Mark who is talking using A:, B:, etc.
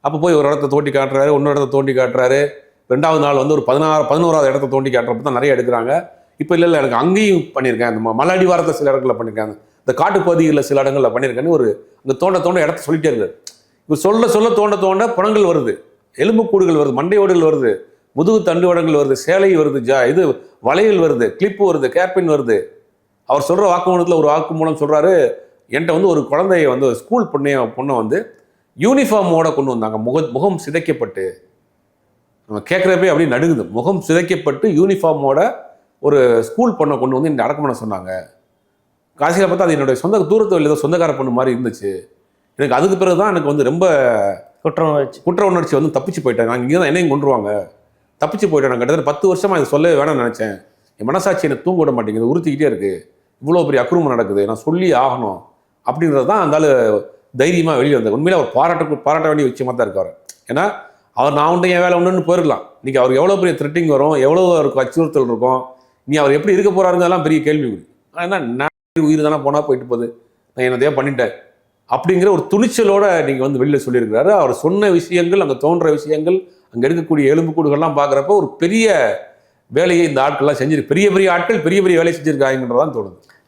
A: அப்போ போய் ஒரு இடத்த தோண்டி காட்டுறாரு, இன்னொரு இடத்த தோண்டி காட்டுறாரு. 2வது நாள் வந்து ஒரு 11வது இடத்த தோண்டி காட்டுறப்ப தான் நிறைய எடுக்கிறாங்க. இப்போ இல்லை எனக்கு அங்கேயும் பண்ணியிருக்கேன், அந்த மலை அடிவாரத்தில் சில இடங்களில் பண்ணியிருக்காங்க, இந்த காட்டுப்பகுதிகளில் சில இடங்களில் பண்ணியிருக்கேன்னு ஒரு இந்த தோண்ட இடத்த சொல்லிட்டே இருக்காரு. இப்போ சொல்ல தோண்ட பணங்கள் வருது, எலும்புக்கூடுகள் வருது, மண்டையோடுகள் வருது, முதுகு தண்டுவடங்கள் வருது, சேலை வருது, இது வளையல் வருது, கிளிப்பு வருது, கேர்பின் வருது. அவர் சொல்கிற வாக்குமூலத்தில் ஒரு வாக்குமூலம் சொல்கிறாரு, என்கிட்ட வந்து ஒரு குழந்தைய வந்து ஸ்கூல் பொண்ணை வந்து யூனிஃபார்மோட கொண்டு வந்தாங்க, முகம் சிதைக்கப்பட்டு. நம்ம கேட்குறப்பே அப்படியே நடுங்குது. முகம் சிதைக்கப்பட்டு யூனிஃபார்மோட ஒரு ஸ்கூல் பொண்ணை கொண்டு வந்து இந்த அடக்கம் பண்ண சொன்னாங்க. காசியில் பார்த்தா அது என்னுடைய சொந்த தூரத்தில் ஏதோ சொந்தக்கார பொண்ணு மாதிரி இருந்துச்சு. எனக்கு அதுக்கு பிறகு தான் எனக்கு வந்து ரொம்ப குற்ற உணர்ச்சி வந்து தப்பிச்சு போயிட்டேன். நாங்கள் இங்கே தான் என்னையும் கொண்டுருவாங்க, தப்பிச்சு போயிட்டேன். நான் கிட்டத்தட்ட 10 வருஷமாக இதை சொல்லவே வேணாம்னு நினச்சேன். என் மனசாட்சி எனக்கு தூங்க விட மாட்டேங்குது, உறுத்திக்கிட்டே இருக்குது. இவ்வளோ பெரிய அக்குறும்பம் நடக்குது, நான் சொல்லி ஆகணும் அப்படின்றது தான் அந்த தைரியமாக வெளியே வந்தது. உண்மையிலே அவர் பாராட்ட வேண்டிய விஷயமாக தான் இருக்கார். ஏன்னா அவர் நான் உண்டு என் வேலை ஒன்றுன்னு போயிருக்கலாம். இன்றைக்கி அவருக்கு எவ்வளோ பெரிய த்ரெட்டிங் வரும், எவ்வளோ அவருக்கு அச்சுறுத்தல் இருக்கும், நீ அவர் எப்படி இருக்க போகிறாருங்கலாம் பெரிய கேள்விக்குறி. ஆனால் நான் உயிர் தானே போனால் போயிட்டு போகுது, நான் என்னதையா பண்ணிட்டேன் அப்படிங்கிற ஒரு துணிச்சலோட நீங்கள் வந்து வெளியில் சொல்லியிருக்கிறாரு. அவர் சொன்ன விஷயங்கள், அங்கே தோன்ற விஷயங்கள், அங்கே இருக்கக்கூடிய எலும்புக்கூடுகள்லாம் பார்க்குறப்ப ஒரு பெரிய வேலையை இந்த ஆட்கள்லாம் செஞ்சு பெரிய ஆட்கள் பெரிய வேலையை செஞ்சுருக்காங்கன்றதான் தோணுது.